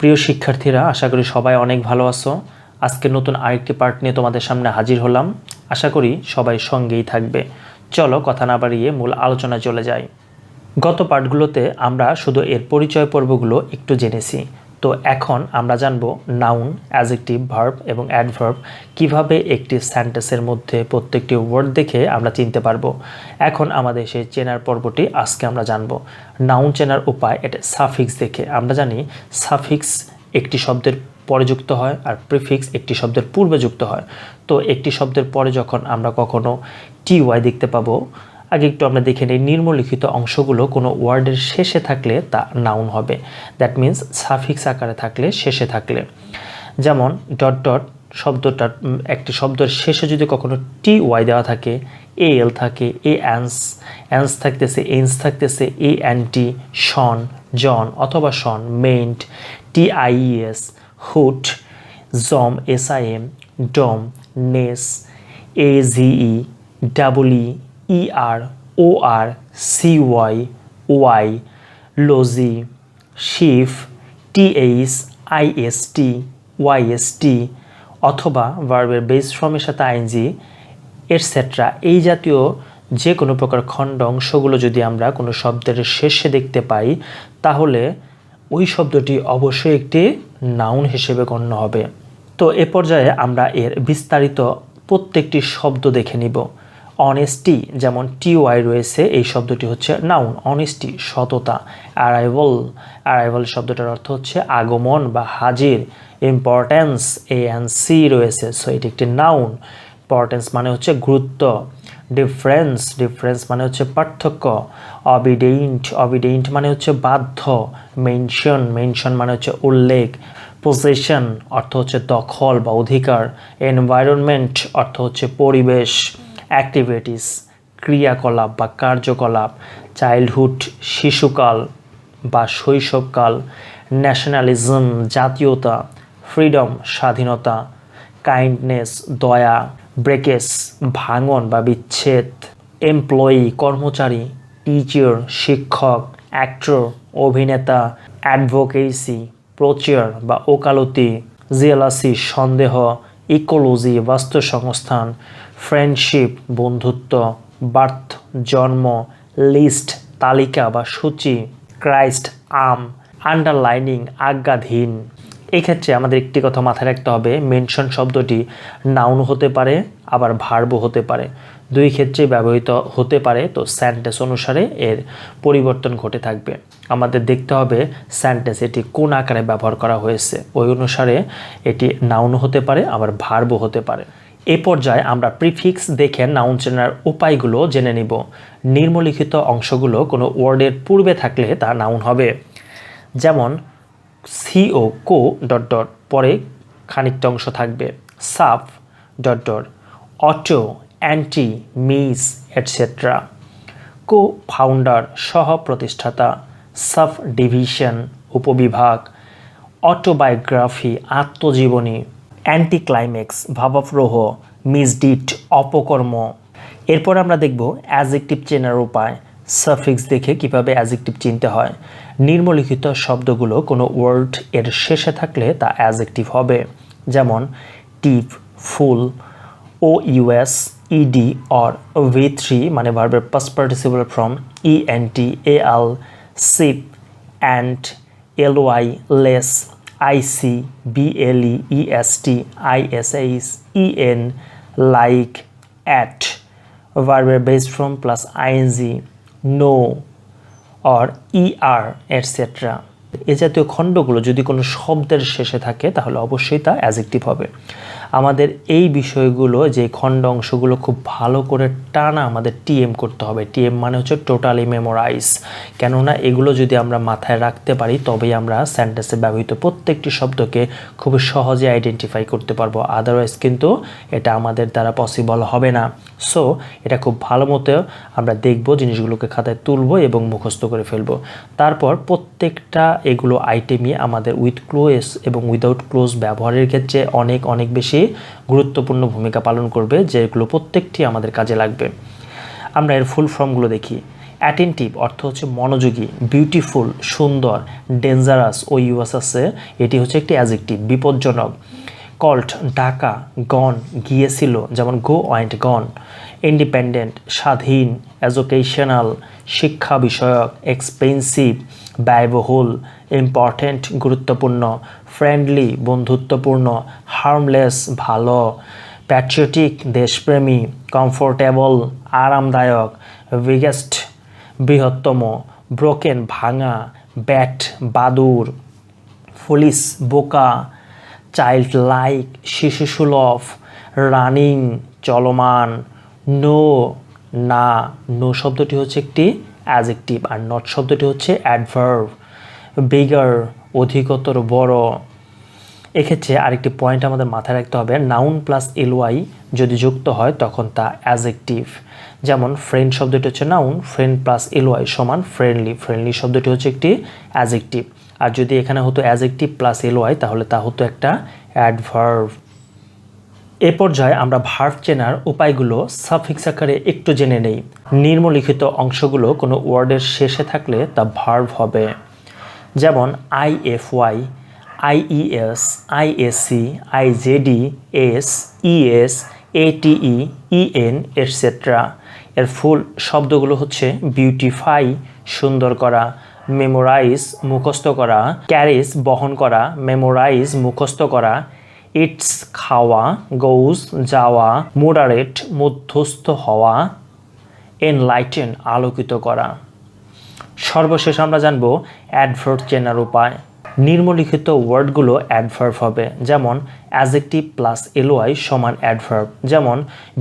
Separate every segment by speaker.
Speaker 1: প্রিয় শিক্ষার্থীরা, আশা করি সবাই অনেক ভালো আছো। আজকে নতুন আরেকটি পার্ট নিয়ে তোমাদের সামনে হাজির হলাম। আশা করি সবাই সঙ্গেই থাকবে। চলো কথা না বাড়িয়ে মূল আলোচনায় চলে যাই। গত পার্টগুলোতে আমরা শুধু এর পরিচয় পর্বগুলো একটু জেনেছি। তো এখন আমরা জানব নাউন, অ্যাডজেক্টিভ, ভার্ব এবং অ্যাডভার্ব কিভাবে একটি সেন্টেন্সের মধ্যে প্রত্যেকটি ওয়ার্ড দেখে আমরা চিনতে পারবো। এখন আমাদের সেই চেনার পর্বটি আজকে আমরা জানব। নাউন চেনার উপায়, এটা সাফিক্স দেখে। আমরা জানি সাফিক্স একটি শব্দের পরে যুক্ত হয় আর প্রিফিক্স একটি শব্দের পূর্বে যুক্ত হয়। তো একটি শব্দের পরে যখন আমরা কখনো টিওয়াই দেখতে পাবো, আগে একটু আমরা দেখে নিই নিম্নলিখিত অংশগুলো কোনো ওয়ার্ডের শেষে থাকলে তা নাউন হবে। দ্যাট মিন্স সাফিক্স আকারে থাকলে, শেষে থাকলে। যেমন ডট ডট শব্দটা, একটি শব্দের শেষে যদি কখনো টি ওয়াই দেওয়া থাকে, এ এল থাকে, এ অ্যান্স থাকতেছে, এন্স থাকতেছে, এ এন টি, শন, জন অথবা শন, মেন্ট, টিআইএস, হুট, dom, S I M, dom, ness, A G E, double E, ER, OR, CY, OI, lozi, ship, TH, IST, YST অথবা ভার্বের বেস ফর্মের সাথে আইএনজি এটসেট্রা। এই জাতীয় যে কোনো প্রকার খণ্ড অংশগুলো যদি আমরা কোনো শব্দের শেষে দেখতে পাই, তাহলে ওই শব্দটি অবশ্যই একটি নাউন হিসেবে গণ্য হবে। তো এ পর্যায়ে আমরা এর বিস্তারিত প্রত্যেকটি শব্দ দেখে নিব। অনেস্টি, যেমন টিওয়াই রয়েছে, এই শব্দটি হচ্ছে নাউন। অনেস্টি সততা। অ্যারাইভাল শব্দটার অর্থ হচ্ছে আগমন বা হাজির। ইম্পর্টেন্স, ANC রয়েছে, সো এটি একটি নাউন। ইম্পর্টেন্স মানে হচ্ছে গুরুত্ব। ডিফারেন্স মানে হচ্ছে পার্থক্য। অবিডেন্ট মানে হচ্ছে বাধ্য। মেনশন মানে হচ্ছে উল্লেখ। পজেশন অর্থ হচ্ছে দখল বা অধিকার। এনভায়রনমেন্ট অর্থ হচ্ছে পরিবেশ। অ্যাক্টিভিটিস ক্রিয়াকলাপ বা কার্যকলাপ। চাইল্ডহুড শিশুকাল বা শৈশবকাল। ন্যাশনালিজম জাতীয়তা। ফ্রিডম স্বাধীনতা। কাইন্ডনেস দয়া। ব্রেকেস ভাঙন বা বিচ্ছেদ। এমপ্লয়ি কর্মচারী। টিচার শিক্ষক। অ্যাক্টর অভিনেতা। অ্যাডভোকেসি প্রচার বা ওকালতি। জেলাসি সন্দেহ। ইকোলজি বাস্তুসংস্থান। ফ্রেন্ডশিপ বন্ধুত্ব। বার্থ জন্ম। লিস্ট তালিকা বা সূচি। ক্রাইস্ট আম। আন্ডারলাইনিং আজ্ঞাধীন। এক্ষেত্রে আমাদের একটি কথা মাথায় রাখতে হবে, মেনশন শব্দটি নাউন হতে পারে, আবার ভার্বও হতে পারে। দুই ক্ষেত্রেই ব্যবহৃত হতে পারে। তো সেন্টেন্স অনুসারে এর পরিবর্তন ঘটে থাকবে। আমাদের দেখতে হবে সেন্টেন্স এটি কোন আকারে ব্যবহার করা হয়েছে, ওই অনুসারে এটি নাউন হতে পারে, আবার ভার্বও হতে পারে। এ পর্যায়ে আমরা প্রিফিক্স দেখে নাউন চেনার উপায়গুলো জেনে নিব। নিম্নলিখিত অংশগুলো কোনো ওয়ার্ডের পূর্বে থাকলে তা নাউন হবে। যেমন সিও কো ডট ডট পরে খানিকটা অংশ থাকবে। Sub dot dot auto, anti, mis et cetera. Co founder সহ প্রতিষ্ঠাতা। সাব ডিভিশন উপবিভাগ। অটোবায়োগ্রাফি আত্মজীবনী। অ্যান্টি ক্লাইম্যাক্স ভাবাবহ। মিসডিট অপকর্ম। এরপর আমরা দেখব অ্যাডজেক্টিভ চেনার উপায়। সাফিক্স দেখে কিভাবে অ্যাডজেক্টিভ চিনতে হয়। নিম্নলিখিত শব্দগুলো কোনো ওয়ার্ড এর শেষে থাকলে তা অ্যাডজেক্টিভ হবে। যেমন টিপ, ফুল, OUS, ED or V3 মানে ভার্বের past participle form ENT, AL, SIP, ANT, LY, less, IC, BLE, EST, ISH, EN, like, at, ভার্বের base form plus ING, no or ER et cetera. এ জাতীয় খণ্ডগুলো যদি কোনো শব্দের শেষে থাকে তাহলে অবশ্যই তা অ্যাডজেক্টিভ হবে। আমাদের এই বিষয়গুলো, যে খণ্ড অংশগুলো খুব ভালো করে টানা আমাদের TM করতে হবে। TM মানে হচ্ছে টোটালি মেমোরাইজ। কেননা এগুলো যদি আমরা মাথায় রাখতে পারি তবেই আমরা সেন্টেন্সে ব্যবহৃত প্রত্যেকটি শব্দকে খুব সহজে আইডেন্টিফাই করতে পারবো। আদারওয়াইজ কিন্তু এটা আমাদের দ্বারা পসিবল হবে না। সো এটা খুব ভালো মতো আমরা দেখব, জিনিসগুলোকে খাতায় তুলব এবং মুখস্থ করে ফেলবো। তারপর প্রত্যেকটা এগুলো আইটেমই আমাদের উইথ ক্লোজ এবং উইদাউট ক্লোজ ব্যবহারের ক্ষেত্রে অনেক অনেক বেশি গুরুত্বপূর্ণ ভূমিকা পালন করবে, যেগুলো প্রত্যেকটি আমাদের কাজে লাগবে। আমরা এর ফুল ফর্মগুলো দেখি। অ্যাটেন্টিভ অর্থ হচ্ছে মনোযোগী, বিউটিফুল সুন্দর, ডেঞ্জারাস ও ইউএস আছে, এটি হচ্ছে একটি অ্যাডজেক্টিভ বিপজ্জনক। কল্ট ডাকা, গন গিয়েছিল, যেমন গো ওয়েন্ট গন। ইন্ডিপেন্ডেন্ট স্বাধীন, এডুকেশনাল শিক্ষা বিষয়ক, এক্সপেন্সিভ ব্যয়বহুল, ইম্পর্ট্যান্ট গুরুত্বপূর্ণ, ফ্রেন্ডলি বন্ধুত্বপূর্ণ, হার্মলেস ভালো, প্যাট্রিয়টিক দেশপ্রেমী, কমফোর্টেবল আরামদায়ক, বিগেস্ট বৃহত্তম, ব্রোকেন ভাঙা, ব্যাট বাদুর, ফুলিশ বোকা, চাইল্ড লাইক শিশুসুলভ, রানিং চলমান, নো না। নো শব্দটি হচ্ছে একটি অ্যাডজেক্টিভ আর নট শব্দটি হচ্ছে অ্যাডভার্ব। বিগার অধিকতর বড়। এক্ষেত্রে আরেকটি পয়েন্ট আমাদের মাথায় রাখতে হবে, নাউন প্লাস এলওয়াই যদি যুক্ত হয় তখন তা অ্যাডজেক্টিভ। যেমন ফ্রেন্ড শব্দটি হচ্ছে নাউন, ফ্রেন্ড প্লাস এলওয়াই সমান ফ্রেন্ডলি, ফ্রেন্ডলি শব্দটি হচ্ছে একটি অ্যাডজেক্টিভ। আর যদি এখানে হতো অ্যাডজেক্টিভ প্লাস এলওয়াই তাহলে তা হতো একটা অ্যাডভার্ব। এ পর্যায়ে আমরা ভার্ব চেনার উপায়গুলো সাফিক্স আকারে একটু জেনে নেই। নিম্নলিখিত অংশগুলো কোনো ওয়ার্ডের শেষে থাকলে তা ভার্ব হবে। যেমন আইএফওয়াই, আইইএস, আইএসসি, আইজেডি, এস, ইএস, এটিই, ইএন এটসেট্রা। এর ফুল শব্দগুলো হচ্ছে বিউটিফাই সুন্দর করা, মেমোরাইজ মুখস্থ করা, ক্যারিজ বহন করা, মেমোরাইজ মুখস্থ করা, ইটস খাওয়া, গোজ যাওয়া, মোডারেট মধ্যস্থ হওয়া, এনলাইটেন আলোকিত করা। সর্বশেষ আমরা জানব অ্যাডভার্ব চেনার উপায়। নিম্নলিখিত ওয়ার্ডগুলো অ্যাডভার্ব হবে, যেমন অ্যাডজেক্টিভ প্লাস এলওয়াই সমান অ্যাডভার্ব। যেমন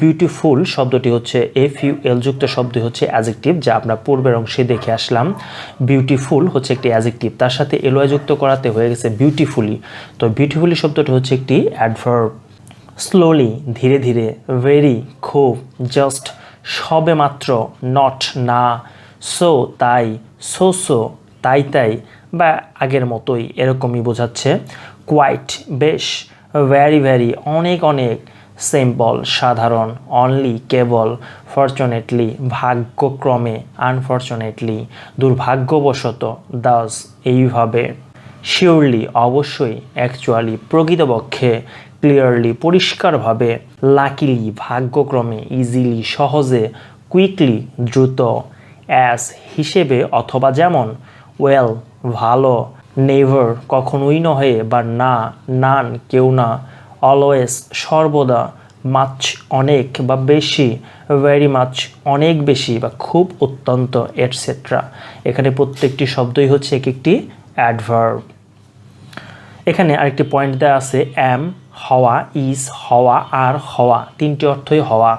Speaker 1: বিউটিফুল শব্দটি হচ্ছে এফইউএল যুক্ত শব্দ হচ্ছে অ্যাডজেক্টিভ, যা আমরা পূর্বের অংশে দেখে আসলাম। বিউটিফুল হচ্ছে একটি অ্যাডজেক্টিভ, তার সাথে এলওয়াই যুক্ত করাতে হয়ে গেছে বিউটিফুলি, তো বিউটিফুলি শব্দটি হচ্ছে একটি অ্যাডভার্ব। স্লোলি ধীরে ধীরে, ভেরি খুব, জাস্ট সবে মাত্র, নট না, সো তাই, সো তাই তাই বা আগের মতোই এরকমই বোঝাচ্ছে। কোয়াইট বেশ, ভ্যারি ভ্যারি অনেক অনেক, সিম্পল সাধারণ, অনলি কেবল, ফরচুনেটলি ভাগ্যক্রমে, আনফরচুনেটলি দুর্ভাগ্যবশত, দাস এইভাবে, শিওরলি অবশ্যই, অ্যাকচুয়ালি প্রকৃতপক্ষে, ক্লিয়ারলি পরিষ্কারভাবে, লাকিলি ভাগ্যক্রমে, ইজিলি সহজে, কুইকলি দ্রুত, অ্যাস হিসেবে অথবা যেমন, ওয়েল ভালো, নেভার কখনোই নহে বা না, নান কেউ না, অলওয়েজ সর্বদা, মাচ অনেক বা বেশি, ভেরি মাচ অনেক বেশি বা খুব অত্যন্ত এটসেট্রা। এখানে প্রত্যেকটি শব্দই হচ্ছে এক একটি অ্যাডভার্ব। এখানে আরেকটি পয়েন্ট দেওয়া আছে, অ্যাম হওয়া, ইজ হওয়া, আর হওয়া, তিনটি অর্থই হওয়া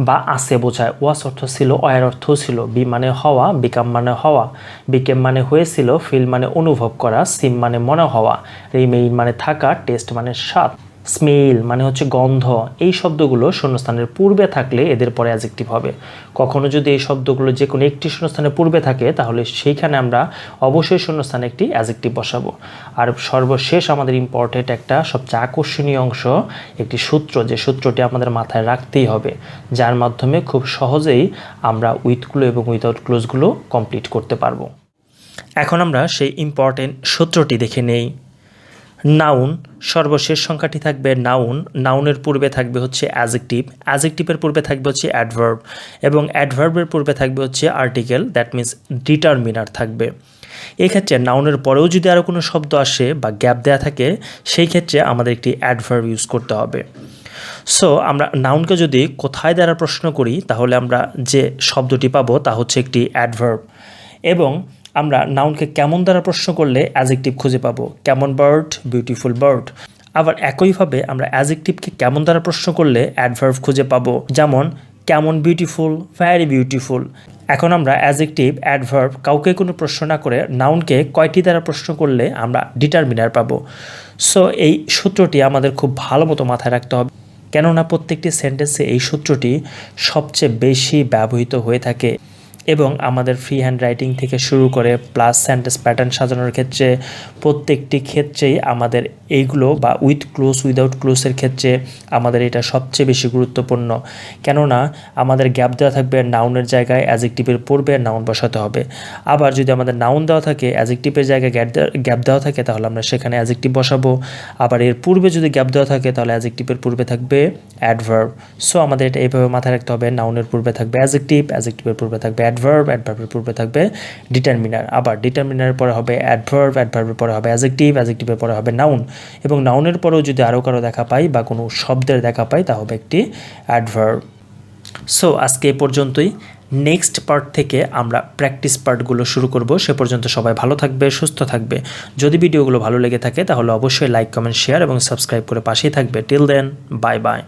Speaker 1: বা আছে বোঝায়। ওয়াস অর্থ ছিল, অয়ের অর্থও ছিল। বি মানে হওয়া, বিকাম মানে হওয়া, বিকেম মানে হয়েছিল, ফিল মানে অনুভব করা, সিম মানে মনে হওয়া, রিমেইন মানে থাকা, টেস্ট মানে স্বাদ, স্মেল মানে হচ্ছে গন্ধ। এই শব্দগুলো শূন্যস্থানের পূর্বে থাকলে এদের পরে অ্যাডজেক্টিভ হবে। কখনো যদি এই শব্দগুলো যে কোনো একটি শূন্যস্থানের পূর্বে থাকে তাহলে সেইখানে আমরা অবশ্যই শূন্যস্থানে একটি অ্যাডজেক্টিভ বসাবো। আর সর্বশেষ আমাদের ইম্পর্টেন্ট একটা সবচেয়ে আকর্ষণীয় অংশ, একটি সূত্র, যে সূত্রটি আমাদের মাথায় রাখতেই হবে, যার মাধ্যমে খুব সহজেই আমরা উইথ ক্লু এবং উইথাউট ক্লোজগুলো কমপ্লিট করতে পারবো। এখন আমরা সেই ইম্পর্টেন্ট সূত্রটি দেখে নেই। নাউন, সর্বশেষ সংখ্যাটি থাকবে নাউন, নাউনের পূর্বে থাকবে হচ্ছে অ্যাডজেক্টিভ, অ্যাডজেক্টিভের পূর্বে থাকবে হচ্ছে অ্যাডভার্ব এবং অ্যাডভার্বের পূর্বে থাকবে হচ্ছে আর্টিকেল, দ্যাট মিন্স ডিটারমিনার থাকবে। এক্ষেত্রে নাউনের পরেও যদি আরও কোনো শব্দ আসে বা গ্যাপ দেওয়া থাকে সেই ক্ষেত্রে আমাদের একটি অ্যাডভার্ব ইউজ করতে হবে। সো আমরা নাউনকে যদি কোথায় দ্বারা প্রশ্ন করি তাহলে আমরা যে শব্দটি পাবো তা হচ্ছে একটি অ্যাডভার্ব, এবং আমরা নাউনকে কেমন দ্বারা প্রশ্ন করলে অ্যাডজেক্টিভ খুঁজে পাবো, কেমন বার্ড, বিউটিফুল বার্ড। আবার একইভাবে আমরা অ্যাডজেক্টিভকে কেমন দ্বারা প্রশ্ন করলে অ্যাডভার্ব খুঁজে পাবো, যেমন কেমন বিউটিফুল, ভ্যারি বিউটিফুল। এখন আমরা অ্যাডজেক্টিভ, অ্যাডভার্ব কাউকে কোনো প্রশ্ন না করে নাউনকে কয়টি দ্বারা প্রশ্ন করলে আমরা ডিটারমিনার পাবো। সো এই সূত্রটি আমাদের খুব ভালো মতো মাথায় রাখতে হবে, কেননা প্রত্যেকটি সেন্টেন্সে এই সূত্রটি সবচেয়ে বেশি ব্যবহৃত হয়ে থাকে। এবং আমাদের ফ্রি হ্যান্ড রাইটিং থেকে শুরু করে প্লাস সেন্টেন্স প্যাটার্ন সাজানোর ক্ষেত্রে প্রত্যেকটি ক্ষেত্রেই আমাদের এইগুলো বা উইথ ক্লোজ উইদাউট ক্লোজের ক্ষেত্রে আমাদের এটা সবচেয়ে বেশি গুরুত্বপূর্ণ। কেননা আমাদের গ্যাপ দেওয়া থাকবে, নাউনের জায়গায় অ্যাডজেক্টিভের পূর্বে নাউন বসাতে হবে। আবার যদি আমাদের নাউন দেওয়া থাকে, অ্যাডজেক্টিভের জায়গায় গ্যাপ দেওয়া থাকে, তাহলে আমরা সেখানে অ্যাডজেক্টিভ বসাবো। আবার এর পূর্বে যদি গ্যাপ দেওয়া থাকে তাহলে অ্যাডজেক্টিভের পূর্বে থাকবে অ্যাডভার্ব। সো আমাদের এটা এইভাবে মাথায় রাখতে হবে, নাউনের পূর্বে থাকবে অ্যাডজেক্টিভ, অ্যাডজেক্টিভের পূর্বে থাকবে অ্যাডভার্ব, অ্যাডভার্বের পূর্বে থাকবে ডিটারমিনার। আবার ডিটারমিনারের পরে হবে অ্যাডভার্ব, অ্যাডভার্বের পরে হবে অ্যাডজেক্টিভ, অ্যাডজেক্টিভের পরে হবে নাউন, এবং নাউনের পরেও যদি আরও কারো দেখা পাই বা কোনো শব্দের দেখা পাই তা হবে একটি অ্যাডভার্ব। সো আজকে এ পর্যন্তই। নেক্সট পার্ট থেকে আমরা প্র্যাকটিস পার্টগুলো শুরু করব। সে পর্যন্ত সবাই ভালো থাকবে, সুস্থ থাকবে। যদি ভিডিওগুলো ভালো লেগে থাকে তাহলে অবশ্যই লাইক, কমেন্ট, শেয়ার এবং সাবস্ক্রাইব করে পাশেই থাকবে। Till then, bye by.